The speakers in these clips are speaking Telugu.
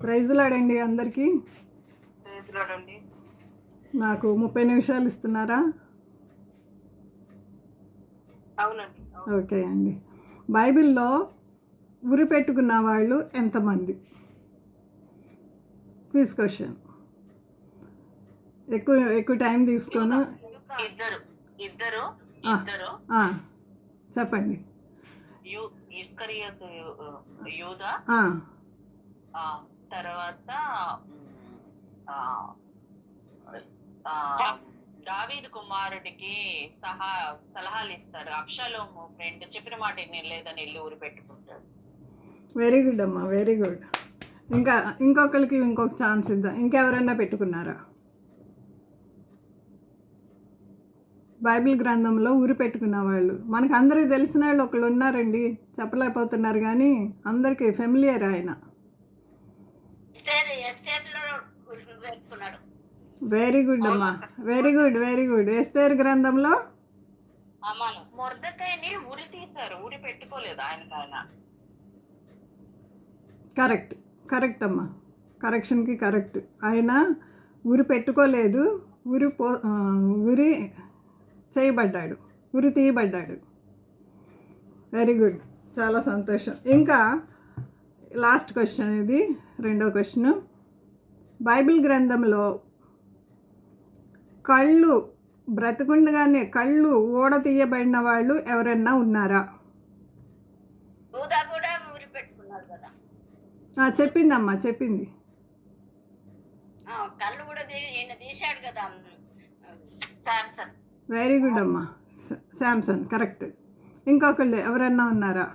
ప్రైజ్ లాడండి అందరికీ. నాకు 30 నిమిషాలు ఇస్తున్నారా? అవునండి. ఓకే అండి. బైబిల్లో ఉరి పెట్టుకున్న వాళ్ళు ఎంతమంది? Quiz question. ఎక్కువ టైం తీసుకోను. ఇద్దరు చెప్పండి. ఇస్కరియోతు యూదా, తర్వాత దావీదు కుమారుడికి సలహాలు ఇస్తారు. అబ్షాలోము ఫ్రెండ్ చెప్పిన మాట నేను లేదని వెళ్ళి ఊరి పెట్టుకుంటాడు. వెరీ గుడ్ అమ్మా, వెరీ గుడ్. ఇంకొకరికి ఇంకొక ఛాన్స్ ఇద్దాం. ఇంకెవరైనా పెట్టుకున్నారా? బైబిల్ గ్రంథంలో ఊరి పెట్టుకున్న వాళ్ళు మనకు అందరికీ తెలిసిన వాళ్ళు ఒకళ్ళు ఉన్నారండి, చెప్పలేకపోతున్నారు కానీ అందరికీ ఫెమిలియర్ ఆయన. వెరీ గుడ్ అమ్మా, వెరీ గుడ్, వెరీ గుడ్. ఎస్తేరు గ్రంథంలో మొర్దెకైని ఉరి తీశారు, ఊరి పెట్టుకోలేదు ఆయన. కరెక్ట్ అమ్మా, కరెక్షన్కి కరెక్ట్. ఆయన ఉరి పెట్టుకోలేదు, ఉరి చేయబడ్డాడు, ఉరి తీయబడ్డాడు. వెరీ గుడ్, చాలా సంతోషం. ఇంకా లాస్ట్ క్వశ్చన్, ఇది రెండో క్వశ్చన్. బైబిల్ గ్రంథంలో కళ్ళు బ్రతికుండగానే కళ్ళు ఊడ తీయబడిన వాళ్ళు ఎవరన్నా ఉన్నారా? చెప్పిందమ్మా, చెప్పింది. కళ్ళు కూడా తీశాడు కదా, శాంసన్. వెరీ గుడ్ అమ్మా, శాంసన్ కరెక్ట్. ఇంకొకళ్ళు ఎవరన్నా ఉన్నారా?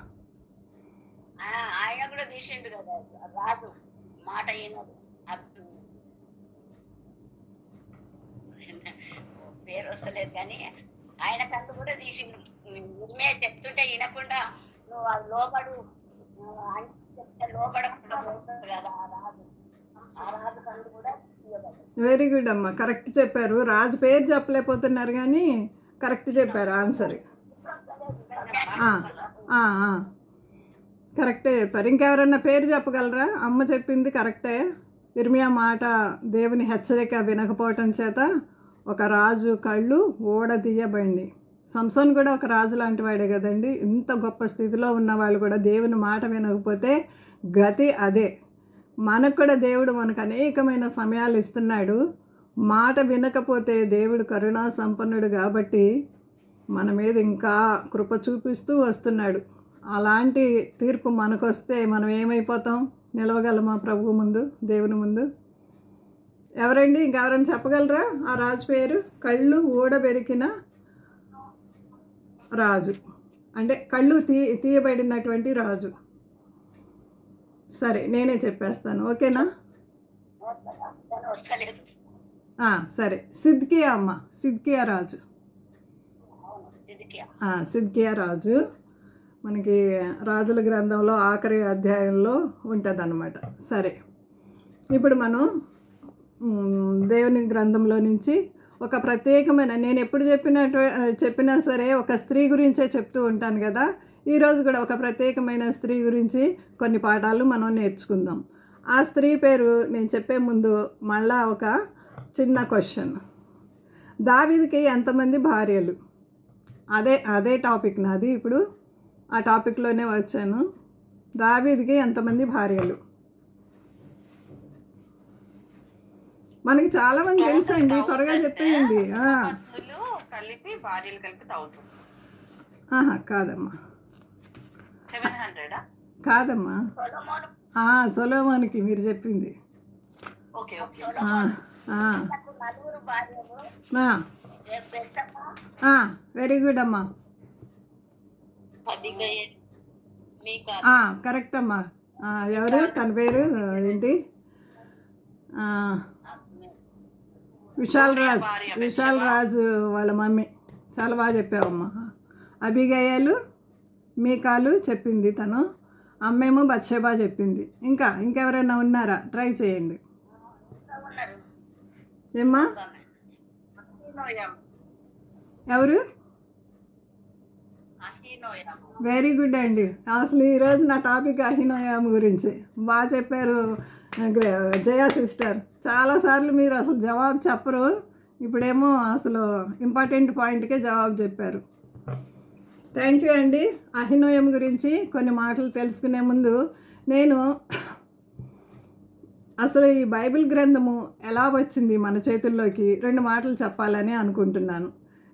ఆయన కూడా తీసిండు కదా, రాజు మాట పేరు వస్తలేదు కానీ ఆయన కళ్ళు కూడా తీసిండు. నిజమే చెప్తుంటే వినకుండా నువ్వు అది లోబడు చెప్తే లోబడకుండా కదా ఆ రాజు కళ్ళు కూడా. వెరీ గుడ్ అమ్మా, కరెక్ట్ చెప్పారు. రాజు పేరు చెప్పలేకపోతున్నారు కానీ కరెక్ట్ చెప్పారు ఆన్సర్. కరెక్టే చెప్పారు. ఇంకెవరన్నా పేరు చెప్పగలరా? అమ్మ చెప్పింది కరెక్టే. ఇర్మియా మాట దేవుని హెచ్చరిక వినకపోవటం చేత ఒక రాజు కళ్ళు ఊడదీయబడి. సంసోన్ కూడా ఒక రాజు లాంటి వాడే కదండి. ఇంత గొప్ప స్థితిలో ఉన్నవాళ్ళు కూడా దేవుని మాట వినకపోతే గతి అదే. మనకు కూడా దేవుడు మనకు అనేకమైన సమయాలు ఇస్తున్నాడు. మాట వినకపోతే దేవుడు కరుణా సంపన్నుడు కాబట్టి మన మీద ఇంకా కృప చూపిస్తూ వస్తున్నాడు. అలాంటి తీర్పు మనకు వస్తే మనం ఏమైపోతాం? నిలవగలమా ప్రభు ముందు, దేవుని ముందు? ఎవరండి, ఇంకెవరైనా చెప్పగలరా ఆ రాజు పేరు? కళ్ళు ఊడబెరికిన రాజు అంటే కళ్ళు తీయబడినటువంటి రాజు. సరే, నేనే చెప్పేస్తాను, ఓకేనా? సరే, సిద్కియా అమ్మ, సిద్కియా రాజు. సిద్కియా రాజు మనకి రాజుల గ్రంథంలో ఆఖరి అధ్యాయంలో ఉంటుంది అన్నమాట. సరే, ఇప్పుడు మనం దేవుని గ్రంథంలో నుంచి ఒక ప్రత్యేకమైన, నేను ఎప్పుడు చెప్పినా సరే ఒక స్త్రీ గురించే చెప్తూ ఉంటాను కదా. ఈరోజు కూడా ఒక ప్రత్యేకమైన స్త్రీ గురించి కొన్ని పాఠాలు మనం నేర్చుకుందాం. ఆ స్త్రీ పేరు నేను చెప్పే ముందు మళ్ళా ఒక చిన్న క్వశ్చన్. దావీదుకి ఎంతమంది భార్యలు? అదే టాపిక్ నాది. ఇప్పుడు ఆ టాపిక్లోనే వచ్చాను. దావీదుకి ఎంతమంది భార్యలు? మనకి చాలా మంది తెలుసండి, త్వరగా చెప్పేయండి. కాదమ్మా, కాదమ్మా, సొలొమోనుకి మీరు చెప్పింది. వెరీ గుడ్ అమ్మా, కరెక్ట్ అమ్మా. ఎవరు తన పేరు ఏంటి? విశాల్ రాజు వాళ్ళ మమ్మీ. చాలా బాగా చెప్పావమ్మా. అబిగయలు, మీకాలు చెప్పింది తను. అమ్మేమో బత్షెబా చెప్పింది. ఇంకెవరైనా ఉన్నారా? ట్రై చేయండి. ఏమ్మా, ఎవరు? వెరీ గుడ్ అండి. అసలు ఈరోజు నా టాపిక్ అహినోయాము గురించి బాగా చెప్పారు. జయా సిస్టర్, చాలాసార్లు మీరు అసలు జవాబు చెప్పరు, ఇప్పుడేమో అసలు ఇంపార్టెంట్ పాయింట్కే జవాబు చెప్పారు. థ్యాంక్ యూ అండి. అహినోయం గురించి కొన్ని మాటలు తెలుసుకునే ముందు నేను అసలు ఈ బైబిల్ గ్రంథము ఎలా వచ్చింది మన చేతుల్లోకి 2 మాటలు చెప్పాలని అనుకుంటున్నాను.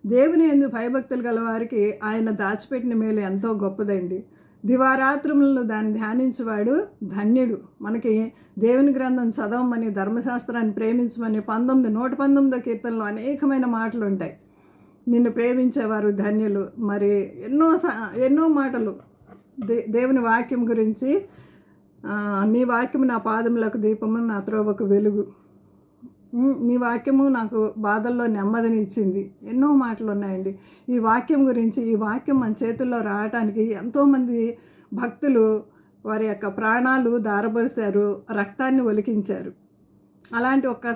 దేవుని యందు భయభక్తులు గల వారికి ఆయన దాచిపెట్టిన మేలు ఎంతో గొప్పదండి. దివారాత్రములను దాన్ని ధ్యానించేవాడు ధన్యుడు. మనకి దేవుని గ్రంథం చదవమని, ధర్మశాస్త్రాన్ని ప్రేమించమని 119 కీర్తనలో అనేకమైన మాటలు ఉంటాయి. నిన్ను ప్రేమించేవారు ధన్యులు. మరి ఎన్నో మాటలు దేవుని వాక్యం గురించి. నీ వాక్యము నా పాదములకు దీపము, నా త్రోవకు వెలుగు. నీ వాక్యము నాకు బాధల్లో నెమ్మదిని ఇచ్చింది. ఎన్నో మాటలు ఉన్నాయండి ఈ వాక్యం గురించి. ఈ వాక్యం మన చేతుల్లో రావటానికి ఎంతోమంది భక్తులు వారి యొక్క ప్రాణాలు దారబోసారు, రక్తాన్ని ఒలికించారు. అలాంటి ఒక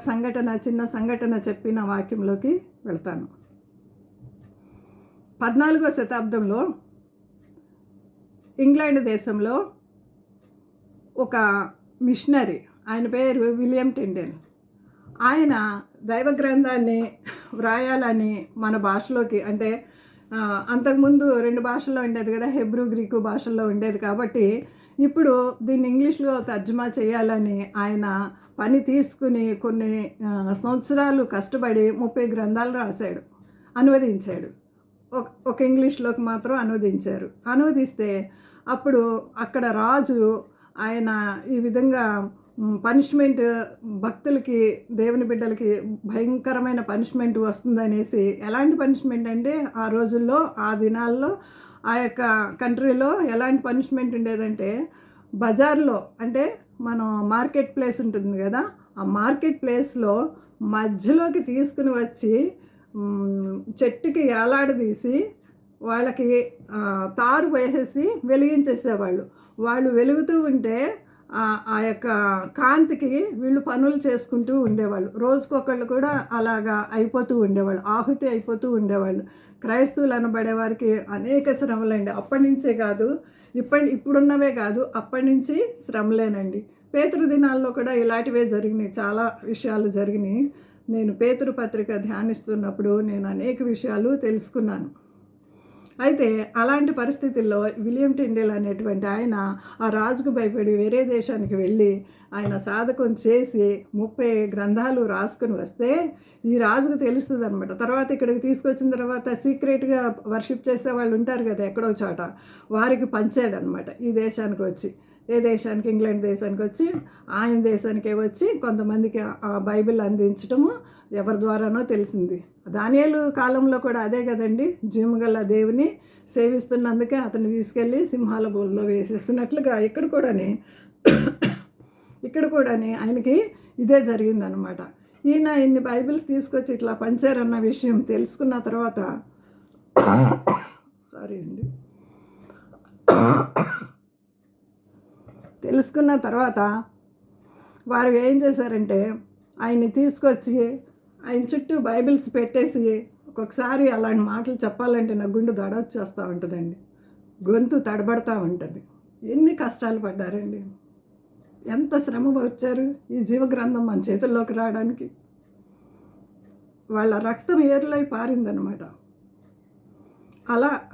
చిన్న సంఘటన చెప్పి నా వాక్యంలోకి వెళ్తాను. 14వ శతాబ్దంలో ఇంగ్లాండ్ దేశంలో ఒక మిషనరీ, ఆయన పేరు విలియం టెండెల్. ఆయన దైవ గ్రంథాన్ని వ్రాయాలని మన భాషలోకి, అంటే అంతకుముందు 2 భాషల్లో ఉండేది కదా, హెబ్రూ గ్రీకు భాషల్లో ఉండేది కాబట్టి ఇప్పుడు దీన్ని ఇంగ్లీష్లో తర్జుమా చేయాలని ఆయన పని తీసుకుని కొన్ని సంవత్సరాలు కష్టపడి 30 గ్రంథాలు రాశాడు, అనువదించాడు. ఒక ఇంగ్లీష్లోకి మాత్రం అనువదిస్తే అప్పుడు అక్కడ రాజు ఆయన ఈ విధంగా పనిష్మెంట్, భక్తులకి దేవుని బిడ్డలకి భయంకరమైన పనిష్మెంట్ వస్తుందనేసి. ఎలాంటి పనిష్మెంట్ అంటే ఆ రోజుల్లో, ఆ దినాల్లో ఆ యొక్క కంట్రీలో ఎలాంటి పనిష్మెంట్ ఉండేదంటే, బజార్లో అంటే మనం మార్కెట్ ప్లేస్ ఉంటుంది కదా, ఆ మార్కెట్ ప్లేస్లో మధ్యలోకి తీసుకుని వచ్చి చెట్టుకి ఏలాడదీసి వాళ్ళకి తారు వేసేసి వెలిగించేసేవాళ్ళు. వాళ్ళు వెలుగుతూ ఉంటే ఆ యొక్క కాంతికి వీళ్ళు పనులు చేసుకుంటూ ఉండేవాళ్ళు. రోజుకొకళ్ళు కూడా అలాగా అయిపోతూ ఉండేవాళ్ళు, ఆహుతి అయిపోతూ ఉండేవాళ్ళు. క్రైస్తవులు అనబడే వారికి అనేక శ్రమలండి. అప్పటి నుంచే కాదు, ఇప్పుడున్నవే కాదు, అప్పటి నుంచి శ్రమలేనండి. పేతురు దినాల్లో కూడా ఇలాంటివే జరిగినాయి, చాలా విషయాలు జరిగినాయి. నేను పేతురు పత్రిక ధ్యానిస్తున్నప్పుడు నేను అనేక విషయాలు తెలుసుకున్నాను. అయితే అలాంటి పరిస్థితుల్లో విలియం టెండెల్ అనేటువంటి ఆయన ఆ రాజుకు భయపడి వేరే దేశానికి వెళ్ళి ఆయన సాధకం చేసి 30 గ్రంథాలు రాసుకుని వస్తే ఈ రాజుకు తెలుస్తుంది అనమాట. తర్వాత ఇక్కడికి తీసుకొచ్చిన తర్వాత సీక్రెట్గా వర్షిప్ చేసే వాళ్ళు ఉంటారు కదా ఎక్కడో చోట, వారికి పంచాడనమాట. ఈ దేశానికి వచ్చి, ఏ దేశానికి, ఇంగ్లాండ్ దేశానికి వచ్చి, ఆయన దేశానికే వచ్చి కొంతమందికి ఆ బైబిల్ అందించడము ఎవరి ద్వారానో తెలిసింది. దానియేలు కాలంలో కూడా అదే కదండి, జీవగల దేవుని సేవిస్తున్నందుకే అతన్ని తీసుకెళ్ళి సింహాల బోల్లో వేసేస్తున్నట్లుగా ఇక్కడ కూడాని ఆయనకి ఇదే జరిగిందనమాట. ఈయన ఇన్ని బైబిల్స్ తీసుకొచ్చి ఇట్లా పంచారన్న విషయం తెలుసుకున్న తర్వాత వారు ఏం చేశారంటే ఆయన్ని తీసుకొచ్చి ఆయన చుట్టూ బైబిల్స్ పెట్టేసి, ఒక్కొక్కసారి అలాంటి మాటలు చెప్పాలంటే నా గుండె దడొచ్చేస్తూ ఉంటుందండి, గొంతు తడబడతా ఉంటుంది. ఎన్ని కష్టాలు పడ్డారండి, ఎంత శ్రమ వచ్చారు ఈ జీవగ్రంథం మన చేతుల్లోకి రావడానికి. వాళ్ళ రక్తం ఏర్లై పారిందనమాట.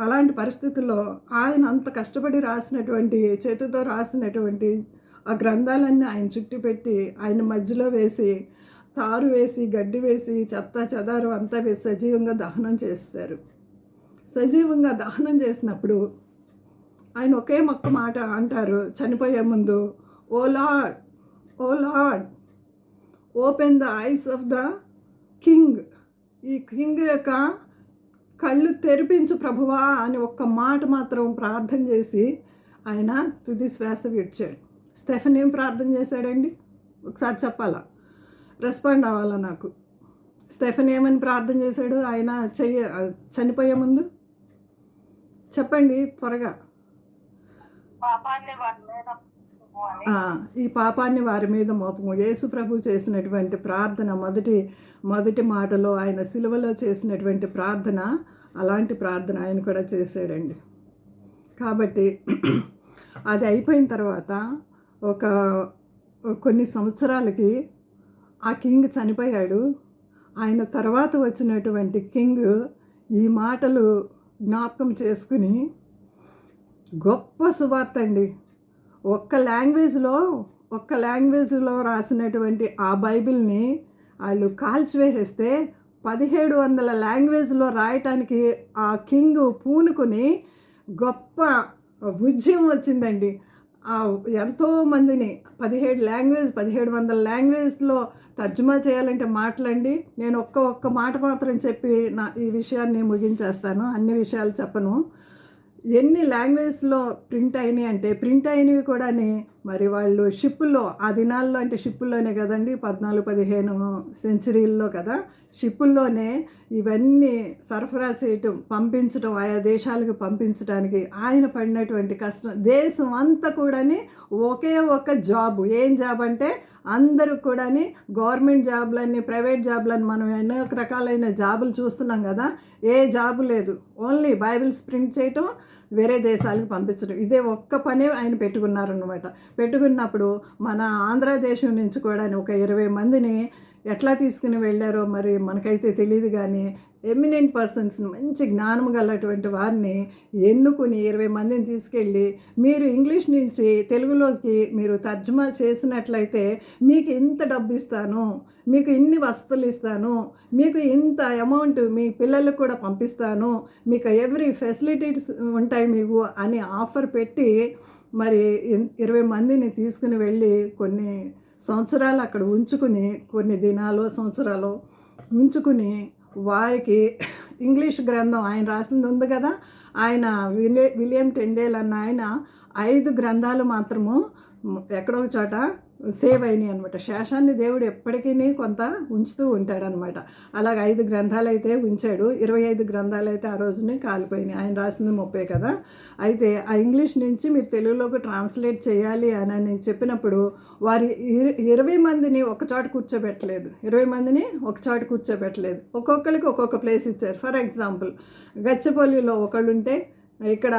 అలాంటి పరిస్థితుల్లో ఆయన అంత కష్టపడి రాసినటువంటి, చేతితో రాసినటువంటి ఆ గ్రంథాలన్నీ ఆయన చుట్టి పెట్టి, ఆయన మధ్యలో వేసి, తారు వేసి, గడ్డి వేసి, చెత్త చెదారు అంతా వేసి సజీవంగా దహనం చేస్తారు. సజీవంగా దహనం చేసినప్పుడు ఆయన ఒకే మొక్క మాట అంటారు చనిపోయే ముందు, oh lord, oh lord, open the eyes of the king. ఈ కింగ్ యొక్క కళ్ళు తెరిపించు ప్రభువా అని ఒక్క మాట మాత్రం ప్రార్థన చేసి ఆయన తుది శ్వాస విడిచాడు. స్టెఫెన్ ఏం ప్రార్థన చేశాడండి, ఒకసారి చెప్పాలా, రెస్పాండ్ అవ్వాలా నాకు. స్టెఫెన్ ఏమని ప్రార్థన చేశాడు ఆయన చనిపోయే ముందు? చెప్పండి త్వరగా. ఈ పాపాన్ని వారి మీద మోపము. యేసు ప్రభు చేసినటువంటి ప్రార్థన మొదటి మాటలో ఆయన సిలువలో చేసినటువంటి ప్రార్థన, అలాంటి ప్రార్థన ఆయన కూడా చేశాడండి. కాబట్టి అది అయిపోయిన తర్వాత కొన్ని సంవత్సరాలకి ఆ కింగ్ చనిపోయాడు. ఆయన తర్వాత వచ్చినటువంటి కింగ్ ఈ మాటలు జ్ఞాపకం చేసుకుని గొప్ప సువార్త అండి. ఒక్క లాంగ్వేజ్లో రాసినటువంటి ఆ బైబిల్ని వాళ్ళు కాల్చివేసేస్తే 1700 లాంగ్వేజ్లో రాయటానికి ఆ కింగ్ పూనుకుని గొప్ప ఉద్యమం వచ్చిందండి. ఎంతోమందిని 1700 లాంగ్వేజ్లో తర్జుమా చేయాలంటే మాటలండి. నేను ఒక్క మాట మాత్రం చెప్పి ఈ విషయాన్ని ముగించేస్తాను, అన్ని విషయాలు చెప్పను. ఎన్ని లాంగ్వేజ్లో ప్రింట్ అయినాయి అంటే, ప్రింట్ అయినవి కూడా మరి వాళ్ళు షిప్పుల్లో, ఆ దినాల్లో అంటే షిప్పుల్లోనే కదండి, 14-15 సెంచరీల్లో కదా, షిప్పుల్లోనే ఇవన్నీ సరఫరా చేయటం, పంపించడం, ఆయా దేశాలకు పంపించడానికి ఆయన పడినటువంటి కష్టం. దేశం అంతా కూడా ఒకే ఒక జాబు. ఏం జాబ్ అంటే అందరూ కూడా గవర్నమెంట్ జాబులన్నీ, ప్రైవేట్ జాబులని మనం ఎన్నో రకాలైన జాబులు చూస్తున్నాం కదా, ఏ జాబు లేదు. ఓన్లీ బైబిల్స్ ప్రింట్ చేయటం, వేరే దేశాలకు పంపించడం, ఇదే ఒక్క పనే ఆయన పెట్టుకున్నారనమాట. పెట్టుకున్నప్పుడు మన ఆంధ్రదేశం నుంచి కూడా ఒక 20 మందిని ఎట్లా తీసుకుని వెళ్ళారో మరి మనకైతే తెలియదు, కానీ ఎమినెంట్ పర్సన్స్, మంచి జ్ఞానం గలటువంటి వారిని ఎన్నుకుని 20 మందిని తీసుకెళ్ళి, మీరు ఇంగ్లీష్ నుంచి తెలుగులోకి మీరు తర్జుమా చేసినట్లయితే మీకు ఇంత డబ్బు ఇస్తాను, మీకు ఇన్ని వస్తువులు ఇస్తాను, మీకు ఇంత అమౌంట్ మీ పిల్లలకు కూడా పంపిస్తాను, మీకు ఎవ్రీ ఫెసిలిటీస్ ఉంటాయి మీకు అని ఆఫర్ పెట్టి మరి 20 మందిని తీసుకుని వెళ్ళి కొన్ని సంవత్సరాలు అక్కడ ఉంచుకుని, కొన్ని దినాలు సంవత్సరాలు ఉంచుకుని, వారికి ఇంగ్లీష్ గ్రంథం ఆయన రాసింది ఉంది కదా, ఆయన విలియం టెండేల్ అన్న ఆయన 5 గ్రంథాలు మాత్రము ఎక్కడో చోట సేవ్ అయినాయి అనమాట. శేషాన్ని దేవుడు ఎప్పటికీ కొంత ఉంచుతూ ఉంటాడనమాట. అలాగ 5 గ్రంథాలు అయితే ఉంచాడు. 25 గ్రంథాలు అయితే ఆ రోజునే కాలిపోయినాయి. ఆయన రాసింది 30 కదా. అయితే ఆ ఇంగ్లీష్ నుంచి మీరు తెలుగులోకి ట్రాన్స్లేట్ చేయాలి అని చెప్పినప్పుడు వారి 20 మందిని ఒక చోట కూర్చోబెట్టలేదు. 20 మందిని ఒక చోట కూర్చోబెట్టలేదు. ఒక్కొక్కరికి ఒక్కొక్క ప్లేస్ ఇచ్చారు. ఫర్ ఎగ్జాంపుల్, గచ్చిబౌలిలో ఒకళ్ళు ఉంటే, ఇక్కడ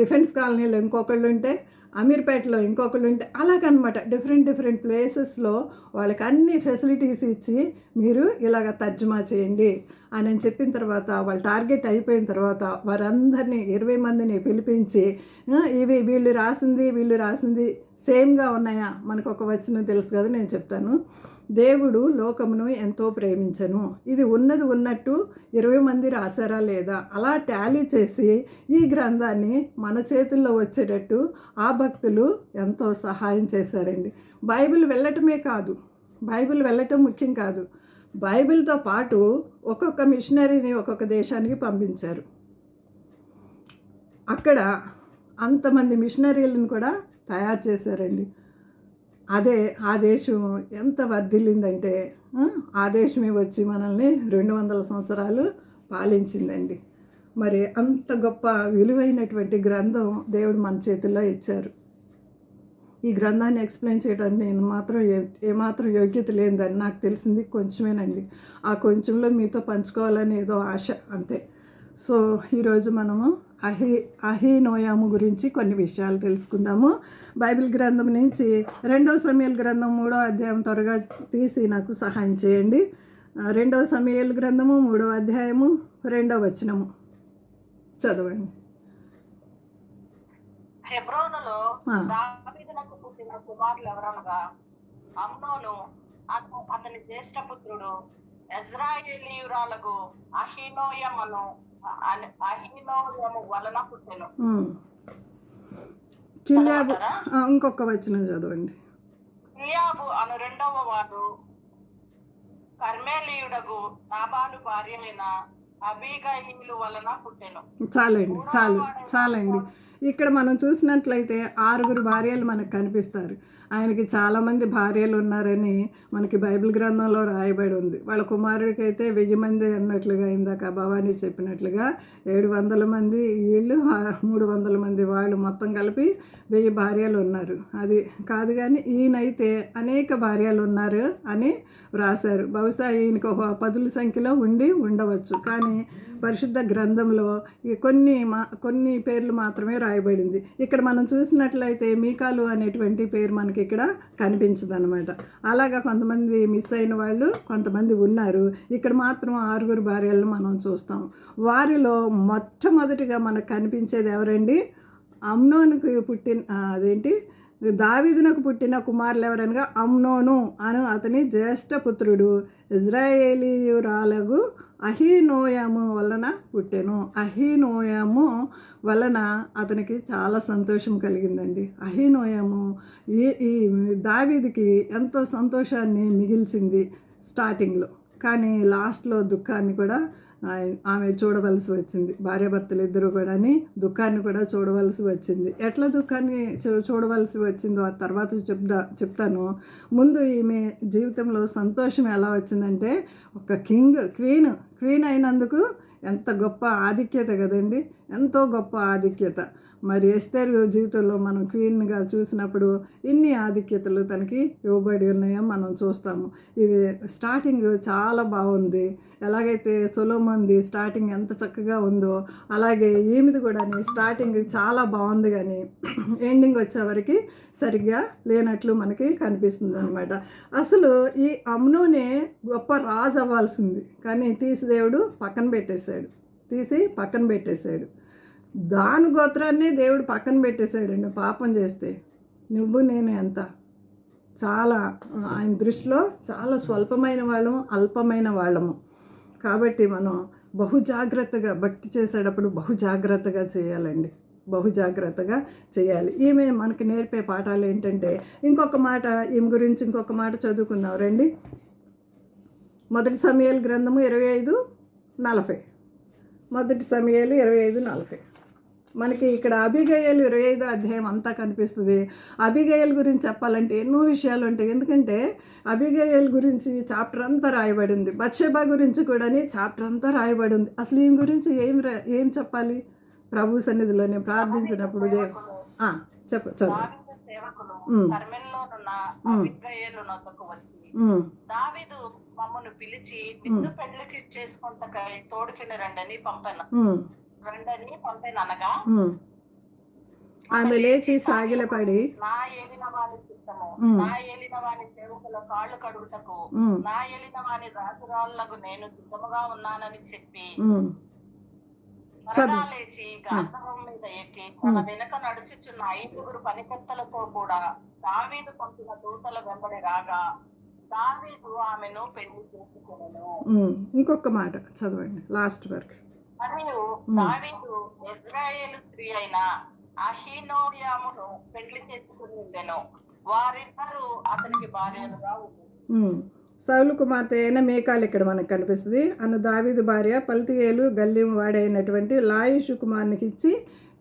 డిఫెన్స్ కాలనీలో ఇంకొకళ్ళు ఉంటే, అమీర్పేటలో ఇంకొకళ్ళు ఉంటే, అలాగనమాట డిఫరెంట్ ప్లేసెస్లో వాళ్ళకి అన్ని ఫెసిలిటీస్ ఇచ్చి మీరు ఇలాగ తర్జుమా చేయండి అని చెప్పిన తర్వాత, వాళ్ళ టార్గెట్ అయిపోయిన తర్వాత వారందరినీ 20 మందిని పిలిపించి, ఇవి వీళ్ళు రాసింది సేమ్గా ఉన్నాయా? మనకు ఒక వచనం తెలుసు కదా, నేను చెప్తాను. దేవుడు లోకమును ఎంతో ప్రేమించను, ఇది ఉన్నట్టు 20 మంది రాశారా లేదా అలా టాలీ చేసి ఈ గ్రంథాన్ని మన చేతుల్లో వచ్చేటట్టు ఆ భక్తులు ఎంతో సహాయం చేశారండి. బైబిల్ వెళ్ళటమే కాదు, బైబిల్ వెళ్ళటం ముఖ్యం కాదు, బైబిల్తో పాటు ఒక్కొక్క మిషనరీని ఒక్కొక్క దేశానికి పంపించారు. అక్కడ అంతమంది మిషనరీలను కూడా తయారు చేశారండి. ఆ దేశం ఎంత వర్ధిల్లిందంటే, ఆ దేశమే వచ్చి మనల్ని 200 సంవత్సరాలు పాలించిందండి. మరి అంత గొప్ప విలువైనటువంటి గ్రంథం దేవుడు మన చేతుల్లో ఇచ్చారు. ఈ గ్రంథాన్ని ఎక్స్ప్లెయిన్ చేయడానికి నేను మాత్రం ఏమాత్రం యోగ్యత లేదని నాకు తెలిసింది కొంచెమేనండి. ఆ కొంచెంలో మీతో పంచుకోవాలని ఏదో ఆశ, అంతే. సో ఈరోజు మనము అహీనోయాము గురించి కొన్ని విషయాలు తెలుసుకుందాము. బైబిల్ గ్రంథం నుంచి 2 సమూయేలు గ్రంథం 3వ అధ్యాయం త్వరగా తీసి నాకు సహాయం చేయండి. 2 సమూయేలు గ్రంథము 3వ అధ్యాయము 2వ వచనము చదవండి. హెబ్రోనులో దావీదునకు పుట్టిన కుమారులు ఎవరనగా, అమ్నోను అతని జ్యేష్ఠ పుత్రుడు, యెజ్రెయేలీయురాలకు అహీనోయము వలన పుట్టెను. కిల్యాబు, ఇంకొక వచనం చదవండి. కిల్యాబు అను రెండవ వాడు కర్మేలీయుడగు నాబాలు భార్య అయిన అబీగయీలు వలన పుట్టెను. చాలండి. ఇక్కడ మనం చూసినట్లయితే 6 భార్యలు మనకు కనిపిస్తారు. ఆయనకి చాలామంది భార్యలు ఉన్నారని మనకి బైబిల్ గ్రంథంలో రాయబడి ఉంది. వాళ్ళ కుమారుడికి అయితే 1000 మంది అన్నట్లుగా, ఇందాక భవానీ చెప్పినట్లుగా 700 మంది వీళ్ళు, 300 మంది వాళ్ళు, మొత్తం కలిపి 1000 భార్యలు ఉన్నారు. అది కాదు, కానీ ఈయనైతే అనేక భార్యలు ఉన్నారు అని వ్రాశారు. బహుశా ఈయనకు ఒక 10ల సంఖ్యలో ఉండవచ్చు, కానీ పరిశుద్ధ గ్రంథంలో కొన్ని పేర్లు మాత్రమే రాయబడింది. ఇక్కడ మనం చూసినట్లయితే మీకాలు అనేటువంటి పేరు మనకి మనకి ఇక్కడ కనిపించదు అనమాట. అలాగా కొంతమంది మిస్ అయిన వాళ్ళు కొంతమంది ఉన్నారు. ఇక్కడ మాత్రం 6 భార్యలను మనం చూస్తాం. వారిలో మొట్టమొదటిగా మనకు కనిపించేది ఎవరండి? అమ్నోనుకి పుట్టిన దావీదునకు పుట్టిన కుమారులు ఎవరనగా అమ్నోను అను అతని జ్యేష్ఠ పుత్రుడు ఇజ్రాయేలీయురాలగు అహీనోయము వలన పుట్టెను. అహీనోయము వలన అతనికి చాలా సంతోషం కలిగిందండి. అహీనోయము ఈ దావీదుకి ఎంతో సంతోషాన్ని మిగిల్చింది స్టార్టింగ్లో, కానీ లాస్ట్లో దుఃఖాన్ని కూడా ఆమె చూడవలసి వచ్చింది. భార్యాభర్తలు ఇద్దరు కూడా దుఃఖాన్ని కూడా చూడవలసి వచ్చింది. ఎట్లా దుఃఖాన్ని చూడవలసి వచ్చిందో ఆ తర్వాత చెప్తాను. ముందు ఈమె జీవితంలో సంతోషం ఎలా వచ్చిందంటే, ఒక క్వీన్ అయినందుకు ఎంత గొప్ప ఆధిక్యత కదండి, ఎంతో గొప్ప ఆధిక్యత. మరి ఎస్తేర్ జీవితంలో మనం క్వీన్గా చూసినప్పుడు ఇన్ని ఆధిక్యతలు తనకి ఇవ్వబడి ఉన్నాయో మనం చూస్తాము. ఇది స్టార్టింగ్ చాలా బాగుంది. ఎలాగైతే సొలొమోన్ది స్టార్టింగ్ ఎంత చక్కగా ఉందో అలాగే ఈమెది కూడా స్టార్టింగ్ చాలా బాగుంది, కానీ ఎండింగ్ వచ్చేవరకు సరిగ్గా లేనట్లు మనకి కనిపిస్తుంది అనమాట. అసలు ఈ అమ్నోనే గొప్ప రాజు అవ్వాల్సింది, కానీ దేవుడు పక్కన పెట్టేశాడు. దాని గోత్రాన్ని దేవుడు పక్కన పెట్టేశాడండి. పాపం చేస్తే నువ్వు నేను ఎంత చాలా ఆయన దృష్టిలో చాలా స్వల్పమైన వాళ్ళము, అల్పమైన వాళ్ళము. కాబట్టి మనం బహుజాగ్రత్తగా భక్తి చేసేటప్పుడు బహుజాగ్రత్తగా చేయాలండి, బహుజాగ్రత్తగా చేయాలి. ఈమె మనకి నేర్పే పాఠాలు ఏంటంటే, ఈమె గురించి ఇంకొక మాట చదువుకుందాం రండి. 1 సమూయేలు గ్రంథము 25:40. 1 సమూయేలు 25:40. మనకి ఇక్కడ అబీగయలు 25వ అధ్యాయం అంతా కనిపిస్తుంది. అబీగయల్ గురించి చెప్పాలంటే ఎన్నో విషయాలు ఉంటాయి, ఎందుకంటే అబీగయల్ గురించి చాప్టర్ అంతా రాయబడింది. బత్షెబా గురించి కూడా చాప్టర్ అంతా రాయబడింది. అసలు ఈమె గురించి ఏం చెప్పాలి? ప్రభు సన్నిధిలోనే ప్రార్థించినప్పుడు చదువు. దావీదు మమ్మను పిలిచి నిన్ను పెళ్లికి చేసుకుంటకై తోడుకిన రండని పంపాను అనగా, ఆమె లేచి సాగిలపడి నా ఏలిన వాని చిత్తము, నా ఏలిన వాని సేవకుల కాళ్ళు కడుగుటకు, నా ఏలిన వాని రాజురాళ్లకు నేను సిద్ధముగా ఉన్నానని చెప్పి త్వరగా లేచి గాంధర్వం మీద ఎక్కి తన వెనుక నడుచుచున్న 5 పనికత్తలతో కూడా దావీదు పంపిన దూతల వెంబడి రాగా దావీదు ఆమెను పెళ్లి చేసుకొనెను. ఇంకొక మాట చదవండి, లాస్ట్ వరకు. మరియు దావీదు ఇశ్రాయేలు స్త్రీ అయిన అహీనోయామును పెళ్లి చేసుకుని ఉండెను. వారిద్దరూ అతనికి భార్యలుగా ఉన్నారు. సౌలు కుమార్తె అయిన మీకాలు ఇక్కడ మనకు కనిపిస్తుంది. అన్న దావీదు భార్య పల్తీయేలు గల్లీం వాడైనటువంటి లాయిషు కుమార్నికి ఇచ్చి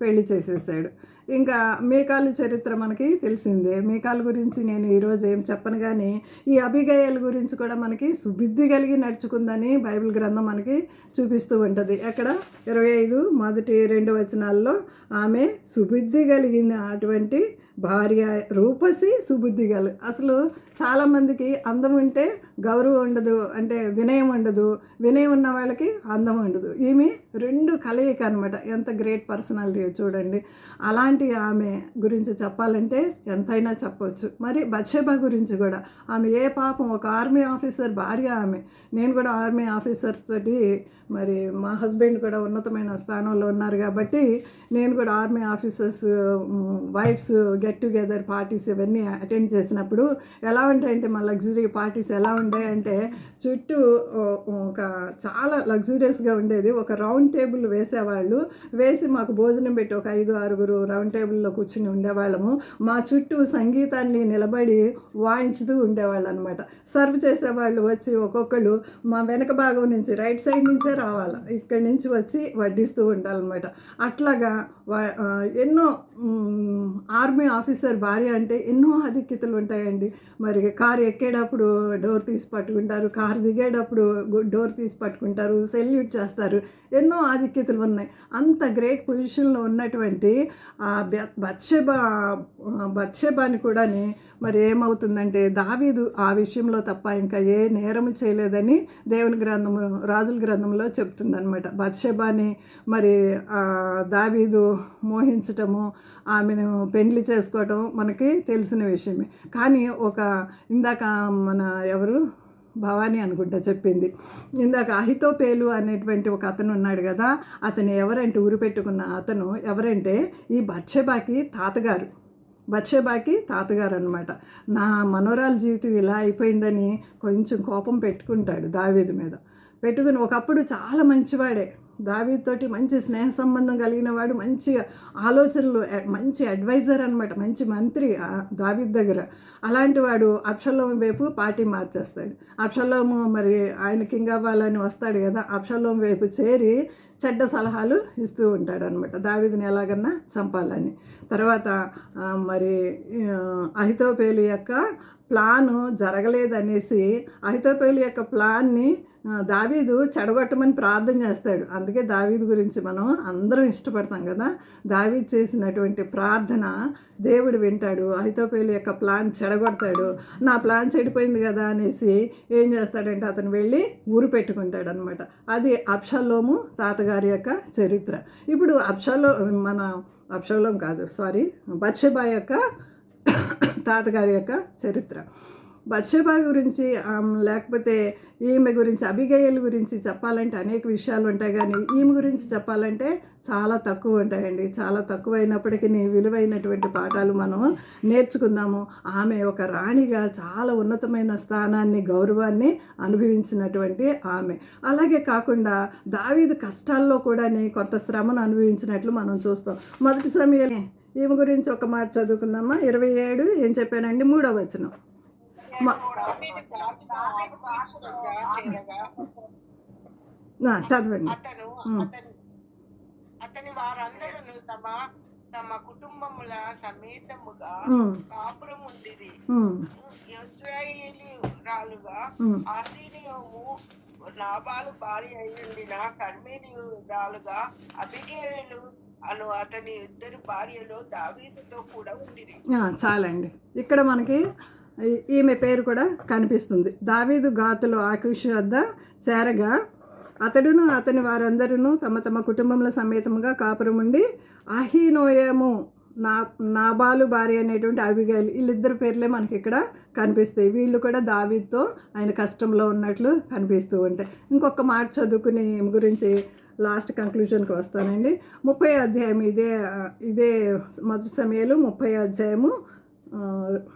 పెళ్లి చేసేసాడు. ఇంకా మీకాలు చరిత్ర మనకి తెలిసిందే. మీకాలు గురించి నేను ఈరోజు ఏం చెప్పను, కానీ ఈ అబిగయల్ గురించి కూడా మనకి సుబుద్ధి కలిగి నడుచుకుందని బైబిల్ గ్రంథం మనకి చూపిస్తూ ఉంటుంది. ఎక్కడ 25 మొదటి 2 వచనాల్లో ఆమె సుబుద్ధి కలిగిన అటువంటి భార్య, రూపసి సుబుద్ధి గల. అసలు చాలామందికి అందం ఉంటే గౌరవం ఉండదు, అంటే వినయం ఉండదు, వినయం ఉన్న వాళ్ళకి అందం ఉండదు. ఈమె 2 కలయిక అనమాట. ఎంత గ్రేట్ పర్సనాలిటీ చూడండి. అలాంటి ఆమె గురించి చెప్పాలంటే ఎంతైనా చెప్పవచ్చు. మరి బత్షెబా గురించి కూడా, ఆమె ఏ పాపం, ఒక ఆర్మీ ఆఫీసర్ భార్య ఆమె. నేను కూడా ఆర్మీ ఆఫీసర్స్ తోటి, మరి మా హస్బెండ్ కూడా ఉన్నతమైన స్థానంలో ఉన్నారు కాబట్టి నేను కూడా army officers wives get together parties ఇవన్నీ అటెండ్ చేసినప్పుడు ఎలా ఉంటాయంటే, మా లగ్జరీ పార్టీస్ ఎలా ఉంటాయంటే, చుట్టూ ఒక చాలా లగ్జూరియస్గా ఉండేది. ఒక రౌండ్ టేబుల్ వేసేవాళ్ళు, వేసి మాకు భోజనం పెట్టి ఒక 5-6 రౌండ్ టేబుల్లో కూర్చుని ఉండేవాళ్ళము. మా చుట్టూ సంగీతాన్ని నిలబడి వాయించుతూ ఉండేవాళ్ళు అనమాట. సర్వ్ చేసేవాళ్ళు వచ్చి ఒక్కొక్కళ్ళు మా వెనక భాగం నుంచి, రైట్ సైడ్ నుంచే రావాలి, ఇక్కడి నుంచి వచ్చి వడ్డిస్తూ ఉండాలన్నమాట. అట్లాగా ఎన్నో ఆర్మీ ఆఫీసర్ భార్య అంటే ఎన్నో ఆధిక్యతలు ఉంటాయండి. మరి కారు ఎక్కేటప్పుడు డోర్ తీసి పట్టుకుంటారు, కారు దిగేటప్పుడు డోర్ తీసి పట్టుకుంటారు, సెల్యూట్ చేస్తారు, ఎన్నో ఆధిక్యతలు ఉన్నాయి. అంత గ్రేట్ పొజిషన్లో ఉన్నటువంటి బత్షెబాని కూడా మరి ఏమవుతుందంటే దావీదు ఆ విషయంలో తప్ప ఇంకా ఏ నేరము చేయలేదని దేవుని గ్రంథము రాజుల గ్రంథంలో చెప్తుందనమాట. బత్షెబాని మరి దావీదు మోహించటము, ఆమెను పెండ్లి చేసుకోవటం మనకి తెలిసిన విషయమే. కానీ ఇందాక మన ఎవరు భవానీ అనుకుంటా చెప్పింది ఇందాక, అహితోపేలు అనేటువంటి ఒక అతను ఉన్నాడు కదా, అతను ఎవరంటే ఊరు పెట్టుకున్న అతను ఎవరంటే ఈ బత్షెబాకి తాతగారు అనమాట. నా మనోరాల జీవితం ఇలా అయిపోయిందని కొంచెం కోపం పెట్టుకుంటాడు దావీదు మీద. పెట్టుకుని ఒకప్పుడు చాలా మంచివాడే, దావీదుతోటి మంచి స్నేహ సంబంధం కలిగిన వాడు, మంచి ఆలోచనలు, మంచి అడ్వైజర్ అనమాట, మంచి మంత్రి దావీదు దగ్గర. అలాంటి వాడు అబ్షలోము వైపు పార్టీ మార్చేస్తాడు. అబ్షలోము మరి ఆయన కింగ్ అవ్వాలని వస్తాడు కదా, అబ్షలోము వైపు చేరి చెడ్డ సలహాలు ఇస్తూ ఉంటాడు అనమాట, దావీదుని ఎలాగన్నా చంపాలని. తర్వాత మరి అహితోపేలు యొక్క ప్లాను జరగలేదనేసి అహితోపేలు యొక్క ప్లాన్ని దావీదు చెడగొట్టమని ప్రార్థన చేస్తాడు. అందుకే దావీదు గురించి మనం అందరం ఇష్టపడతాం కదా. దావీదు చేసినటువంటి ప్రార్థన దేవుడు వింటాడు. అహితోపేలు యొక్క ప్లాన్ చెడగొడతాడు. నా ప్లాన్ చెడిపోయింది కదా అనేసి ఏం చేస్తాడంటే అతను వెళ్ళి ఊరు పెట్టుకుంటాడు అనమాట. అది అబ్షలోము తాతగారి యొక్క చరిత్ర. ఇప్పుడు బత్షెబా యొక్క తాతగారి యొక్క చరిత్ర. బత్షెబా గురించి లేకపోతే ఈమె గురించి, అబిగయల్ గురించి చెప్పాలంటే అనేక విషయాలు ఉంటాయి, కానీ ఈమె గురించి చెప్పాలంటే చాలా తక్కువ ఉంటాయండి. చాలా తక్కువైనప్పటికీ విలువైనటువంటి పాఠాలు మనం నేర్చుకుందాము. ఆమె ఒక రాణిగా చాలా ఉన్నతమైన స్థానాన్ని, గౌరవాన్ని అనుభవించినటువంటి ఆమె. అలాగే కాకుండా దావీదు కష్టాల్లో కూడా కొంత శ్రమను అనుభవించినట్లు మనం చూస్తాం. మొదటి సమయంలో ఈమె గురించి ఒక మాట చదువుకుందామా. 27 ఏం చెప్పానండి, 3వ వచనం. చదవండి. అతని వారందరూ తమ కుటుంబముల సమేతముగా కాపురం ఉండిరి. ఇశ్రాయేలీయురాలుగా ఆసీనియోము నాబాలు భార్య అయ్యుండిన కర్మేలీయురాలుగా అబిగయలు అను అతని 2 భార్యలు దావీదుతో కూడా ఉండిరి. చాలండి, ఇక్కడ మనకి ఈమె పేరు కూడా కనిపిస్తుంది. దావీదు గాతులో ఆకీషు వద్ద చేరగా అతడును అతని వారందరూ తమ తమ కుటుంబముల సమేతముగా కాపురం ఉండి అహీనోయము నాబాలు భార్య అనేటువంటి అబిగయలు, వీళ్ళిద్దరు పేర్లే మనకి ఇక్కడ కనిపిస్తాయి. వీళ్ళు కూడా దావీదుతో ఆయన కష్టంలో ఉన్నట్లు కనిపిస్తూ ఉంటాయి. ఇంకొక మాట చదువుకుని ఈమె గురించి లాస్ట్ కంక్లూజన్కి వస్తానండి. 30వ అధ్యాయం, ఇదే మొదటి సమయాలు 30వ అధ్యాయము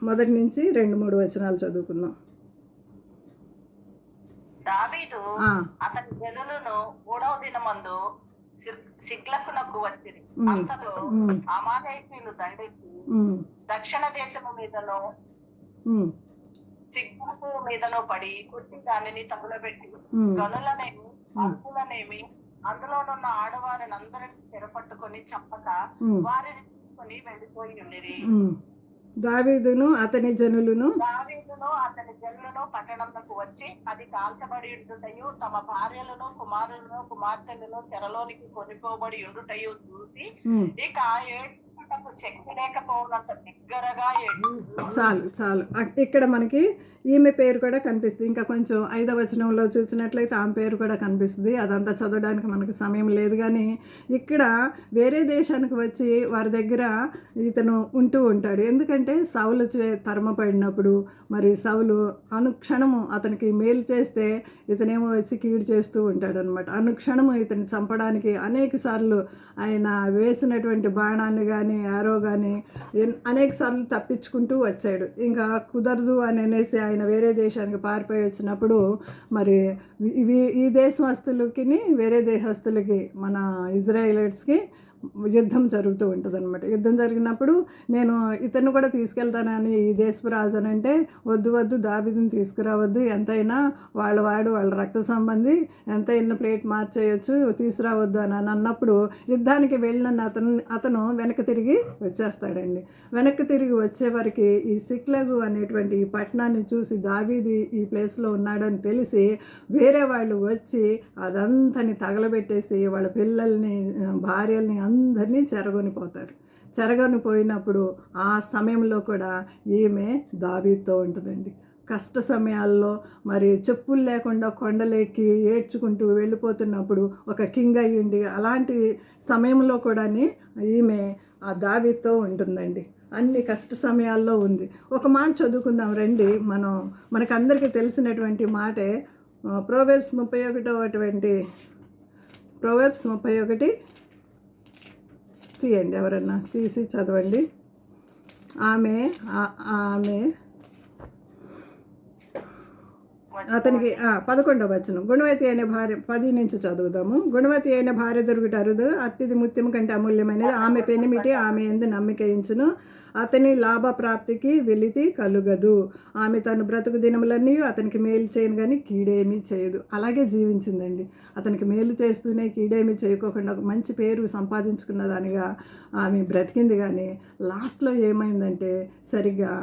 1 నుంచి 2-3 వచనాలు చదువుకుందాం. దావీదు అతని జనులను 3వ దినమందు సిక్లకునకు వచ్చింది. అంతలో అమాలేకీయులు దండెత్తి దక్షిణ దేశము మీదనో సిక్లకు మీదనో పడి కొట్టి దానిని తగులబెట్టి గనులనేమి అర్పులనేమి అందులోనున్న ఆడవారిని అందరినీ చెరపట్టుకొని చంపక వారిని తీసుకొని వెళ్ళిపోయి ఉండిరి. దావీదును అతని జనులను పట్టణంకు వచ్చి అది కాల్చబడి ఉండుటయు తమ భార్యలను కుమారులను కుమార్తెలను చెరలోనికి కొనిపోబడి ఉండుటయు చూసి ఇక శక్తి లేకపోవడంత బిగ్గరగా చాలు. ఇక్కడ మనకి ఈమె పేరు కూడా కనిపిస్తుంది. ఇంకా కొంచెం 5వ వచనంలో చూసినట్లయితే ఆమె పేరు కూడా కనిపిస్తుంది. అదంతా చదవడానికి మనకు సమయం లేదు, కానీ ఇక్కడ వేరే దేశానికి వచ్చి వారి దగ్గర ఇతను ఉంటూ ఉంటాడు. ఎందుకంటే సౌలు తరమపడినప్పుడు మరి సౌలు అనుక్షణము అతనికి మేలు చేస్తే ఇతనేమో వచ్చి కీడు చేస్తూ ఉంటాడు అనమాట. అనుక్షణము ఇతను చంపడానికి అనేక సార్లు ఆయన వేసినటువంటి బాణాన్ని కానీ యారో కానీ అనేక సార్లు తప్పించుకుంటూ వచ్చాడు. ఇంకా కుదరదు అని అనేసి ఆయన వేరే దేశానికి పారిపోయి వచ్చినప్పుడు మరి ఈ దేశస్తులకి వేరే దేశస్తులకి మన ఇజ్రాయేలైట్స్కి యుద్ధం జరుగుతూ ఉంటుంది అనమాట. యుద్ధం జరిగినప్పుడు నేను ఇతను కూడా తీసుకెళ్తానని ఈ దేశపు రాజు అని అంటే, వద్దు దావీదుని తీసుకురావద్దు, ఎంతైనా వాళ్ళ రక్త సంబంధి, ఎంతైనా ప్లేట్ మార్చేయచ్చు, తీసుకురావద్దు అని అన్నప్పుడు యుద్ధానికి వెళ్ళిన అతను వెనక్కి తిరిగి వచ్చేస్తాడండి. వెనక్కి తిరిగి వచ్చేవారికి ఈ సిక్లగు అనేటువంటి ఈ పట్టణాన్ని చూసి దావీదు ఈ ప్లేస్లో ఉన్నాడని తెలిసి వేరే వాళ్ళు వచ్చి అదంతని తగలబెట్టేసి వాళ్ళ పిల్లల్ని భార్యల్ని అందరినీ చెరగొనిపోతారు. చెరగని పోయినప్పుడు ఆ సమయంలో కూడా ఈమె దావీదుతో ఉంటుందండి. కష్ట సమయాల్లో మరి చెప్పులు లేకుండా కొండలెక్కి ఏడ్చుకుంటూ వెళ్ళిపోతున్నప్పుడు ఒక కింగ్ అయ్యిండి అలాంటి సమయంలో కూడా ఈమె ఆ దావీదుతో ఉంటుందండి. అన్ని కష్ట సమయాల్లో ఉంది. ఒక మాట చదువుకుందాం రండి. మనకందరికీ తెలిసినటువంటి మాటే ప్రోవెర్బ్స్ 31 తీయండి, ఎవరన్నా తీసి చదవండి. ఆమె అతనికి 11వ వచనం, గుణవతి అయిన భార్య, 10 నుంచి చదువుదాము. గుణవతి అయిన భార్య దొరుకుట అరుదు, అట్టిది ముత్యము కంటే అమూల్యమైనది. ఆమె పెనిమిటి ఆమె యందు నమ్మికయించును, అతని లాభప్రాప్తికి వెలితి కలుగదు. ఆమె తను బ్రతుకు దినములన్నీ అతనికి మేలు చేయను కానీ కీడేమీ చేయదు. అలాగే జీవించిందండి. అతనికి మేలు చేస్తూనే కీడేమీ చేయకోకుండా ఒక మంచి పేరు సంపాదించుకున్న దానిగా ఆమె బ్రతికింది. కానీ లాస్ట్లో ఏమైందంటే సరిగ్గా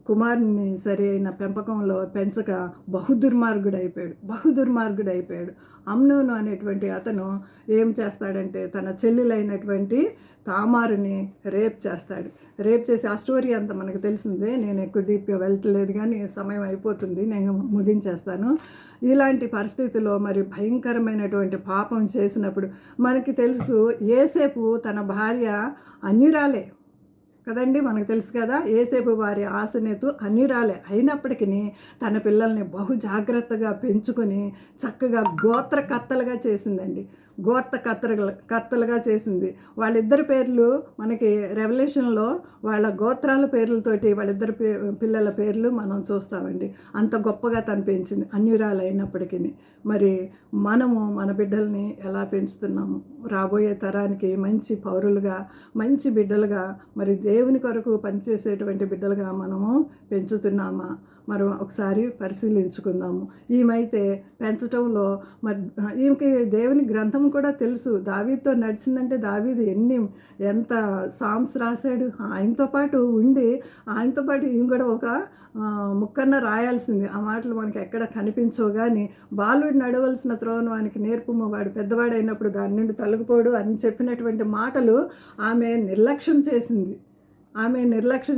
కుమారుని సరి అయిన పెంపకంలో పెంచక బహుదుర్మార్గుడైపోయాడు. అమ్నోను అనేటువంటి అతను ఏం చేస్తాడంటే తన చెల్లెలైనటువంటి తామారుని రేప్ చేసి ఆ స్టోరీ అంతా మనకు తెలిసిందే. నేను ఎక్కువ డీప్గా వెళ్ళట్లేదు కానీ సమయం అయిపోతుంది, నేను ముగించేస్తాను. ఇలాంటి పరిస్థితిలో మరి భయంకరమైనటువంటి పాపం చేసినప్పుడు మనకి తెలుసు, యోసేపు తన భార్య అన్యురాలే కదండి, మనకు తెలుసు కదా. యోసేపు భార్య ఆసనేతు అన్యురాలే అయినప్పటికీ తన పిల్లల్ని బహు జాగ్రత్తగా పెంచుకొని చక్కగా గోత్రకర్తలుగా చేసిందండి. కర్తలుగా చేసింది. వాళ్ళిద్దరి పేర్లు మనకి రెవల్యూషన్లో వాళ్ళ గోత్రాల పేర్లతోటి వాళ్ళిద్దరి పిల్లల పేర్లు మనం చూస్తామండి. అంత గొప్పగా తను పెంచింది అన్యురాలు అయినప్పటికీ. మరి మనము మన బిడ్డల్ని ఎలా పెంచుతున్నాము? రాబోయే తరానికి మంచి పౌరులుగా, మంచి బిడ్డలుగా, మరి దేవుని కొరకు పనిచేసేటువంటి బిడ్డలుగా మనము పెంచుతున్నామా? మరి ఒకసారి పరిశీలించుకుందాము. ఈమెయితే పెంచటంలో మరి ఈమెకి దేవుని గ్రంథం కూడా తెలుసు. దావీదుతో నడిచిందంటే దావీదు ఎంత సామ్స్ రాశాడు. ఆయనతో పాటు ఈమె కూడా ఒక ముక్కన్న రాయాల్సింది. ఆ మాటలు మనకి ఎక్కడ కనిపించవు. కానీ బాలుడు నడవలసిన త్రోవను వానికి నేర్పుము, వాడు పెద్దవాడైనప్పుడు దాని నుండి తొలగిపోడు అని చెప్పినటువంటి మాటలు ఆమె నిర్లక్ష్యం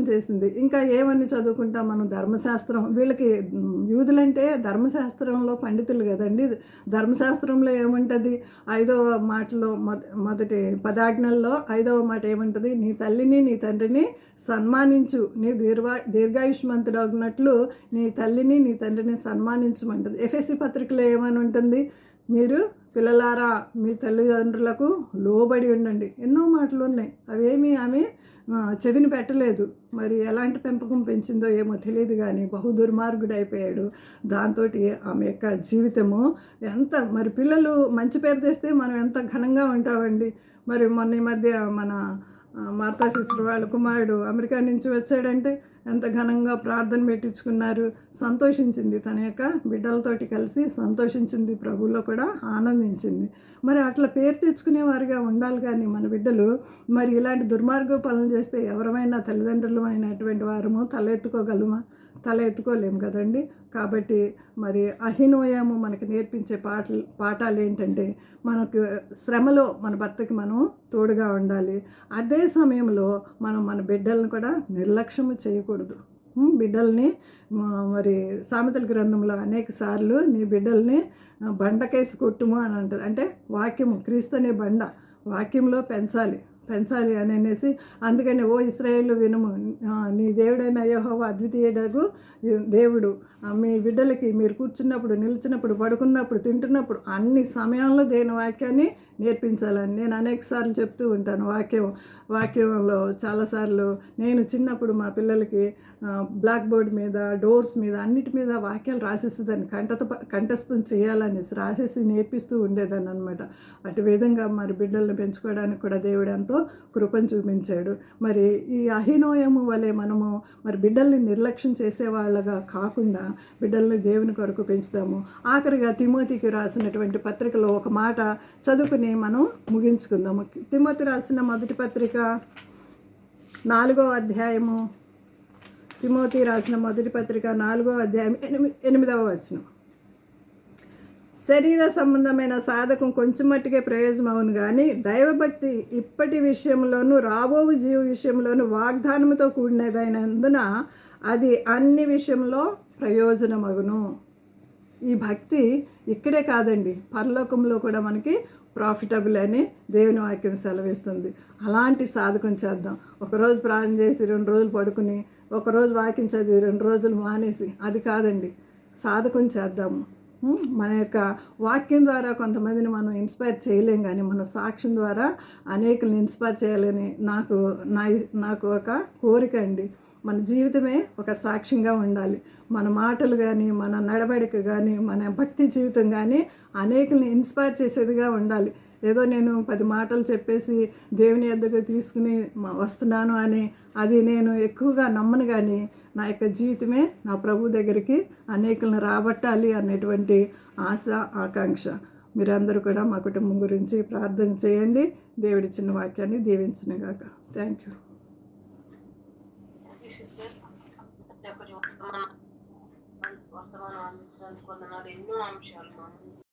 చేసింది. ఇంకా ఏమని చదువుకుంటాం మనం? ధర్మశాస్త్రం. వీళ్ళకి యూదులంటే ధర్మశాస్త్రంలో పండితులు కదండి. ధర్మశాస్త్రంలో ఏముంటుంది? 5వ మాటలో మొదటి 10 ఆజ్ఞల్లో 5వ మాట ఏముంటుంది? నీ తల్లిని నీ తండ్రిని సన్మానించు, నీ దీర్ఘాయుష్మంతుడగినట్లు నీ తల్లిని నీ తండ్రిని సన్మానించమంటుంది. ఎఫెసీ పత్రికలో ఏమని ఉంటుంది? మీరు పిల్లలారా మీ తల్లిదండ్రులకు లోబడి ఉండండి. ఎన్నో మాటలు ఉన్నాయి. అవేమీ ఆమె చెవిని పెట్టలేదు. మరి ఎలాంటి పెంపకం పెంచిందో ఏమో తెలియదు కానీ బహుదుర్మార్గుడైపోయాడు. దాంతో ఆమె యొక్క జీవితము మరి పిల్లలు మంచి పేరు తెస్తే మనం ఎంత ఘనంగా ఉంటామండి. మరి మొన్న ఈ మధ్య మన మార్తా సిస్టర్ వాళ్ళ కుమారుడు అమెరికా నుంచి వచ్చాడంటే ఎంత ఘనంగా ప్రార్థన పెట్టించుకున్నారు. సంతోషించింది, తన యొక్క బిడ్డలతోటి కలిసి సంతోషించింది, ప్రభువులో కూడా ఆనందించింది. మరి అట్లా పేరు తెచ్చుకునేవారుగా ఉండాలి. కానీ మన బిడ్డలు మరి ఇలాంటి దుర్మార్గ పనులు చేస్తే ఎవరమైనా తల్లిదండ్రులు అయినటువంటి వారము తల ఎత్తుకోలేము కదండి. కాబట్టి మరి అహినోయము మనకి నేర్పించే పాఠాలు ఏంటంటే, మనకు శ్రమలో మన భర్తకి మనం తోడుగా ఉండాలి. అదే సమయంలో మనం మన బిడ్డలను కూడా నిర్లక్ష్యం చేయకూడదు. బిడ్డల్ని మరి సామెతల గ్రంథంలో అనేక సార్లు నీ బిడ్డల్ని బండకేసి కొట్టుము అని అంటుంది. అంటే వాక్యము, క్రీస్తు అనే బండ వాక్యంలో పెంచాలి అని అనేసి. అందుకని ఓ ఇశ్రాయేలు వినుము, నీ దేవుడైన యెహోవా అద్వితీయుడగు దేవుడు. మీ బిడ్డలకి మీరు కూర్చున్నప్పుడు, నిలిచినప్పుడు, పడుకున్నప్పుడు, తింటున్నప్పుడు అన్ని సమయంలో దేని వాక్యాన్ని నేర్పించాలని నేను అనేక సార్లు చెప్తూ ఉంటాను. వాక్యంలో చాలాసార్లు నేను చిన్నప్పుడు మా పిల్లలకి బ్లాక్ బోర్డ్ మీద, డోర్స్ మీద, అన్నిటి మీద వాక్యాలు రాసేసేదాన్ని. కంఠస్థం చేయాలని రాసేసి నేర్పిస్తూ ఉండేదాన్ని అనమాట. అటు విధంగా మరి బిడ్డలను పెంచుకోవడానికి కూడా దేవుడు ఎంతో కృపను చూపించాడు. మరి ఈ అహినోయము వలె మనము మరి బిడ్డల్ని నిర్లక్ష్యం చేసేవాళ్ళగా కాకుండా బిడ్డల్ని దేవుని కొరకు పెంచుతాము. ఆఖరిగా తిమోతికి రాసినటువంటి పత్రికలో ఒక మాట చదువుకుని మనం ముగించుకుందాము. తిమోతి రాసిన మొదటి పత్రిక 4వ అధ్యాయము. తిమోతి రాసిన మొదటి పత్రిక 4వ అధ్యాయం 8వ వచనం. శరీర సంబంధమైన సాధకం కొంచెం మట్టుకే ప్రయోజనం అవును కానీ దైవభక్తి ఇప్పటి విషయంలోనూ రాబోవు జీవ విషయంలోనూ వాగ్దానంతో కూడినదైనందున అది అన్ని విషయంలో ప్రయోజనమగును. ఈ భక్తి ఇక్కడే కాదండి, పరలోకంలో కూడా మనకి ప్రాఫిటబుల్ అని దేవుని వాక్యం సెలవిస్తుంది. అలాంటి సాధకం చేద్దాం. ఒకరోజు ప్రార్థన చేసి 2 రోజులు పడుకుని, ఒకరోజు వాక్యం చదివి 2 రోజులు మానేసి అది కాదండి, సాధకం చేద్దాము. మన యొక్క వాక్యం ద్వారా కొంతమందిని మనం ఇన్స్పైర్ చేయలేం, కానీ మన సాక్ష్యం ద్వారా అనేకుల్ని ఇన్స్పైర్ చేయాలని నాకు ఒక కోరిక అండి. మన జీవితమే ఒక సాక్ష్యంగా ఉండాలి. మన మాటలు కానీ, మన నడవడిక కానీ, మన భక్తి జీవితం కానీ అనేకుల్ని ఇన్స్పైర్ చేసేదిగా ఉండాలి. ఏదో నేను 10 మాటలు చెప్పేసి దేవుని యొద్దకు తీసుకుని వస్తున్నాను అని అది నేను ఎక్కువగా నమ్మను, కానీ నా యొక్క జీవితమే నా ప్రభు దగ్గరికి అనేకులను రాబట్టాలి అనేటువంటి ఆశ, ఆకాంక్ష. మీరందరూ కూడా మా కుటుంబం గురించి ప్రార్థన చేయండి. దేవుడి చిన్న వాక్యాన్ని దీవించునుగాక. Thank you. వర్తమానం అందించినందుకు వందనాలు. ఎన్నో అంశాలు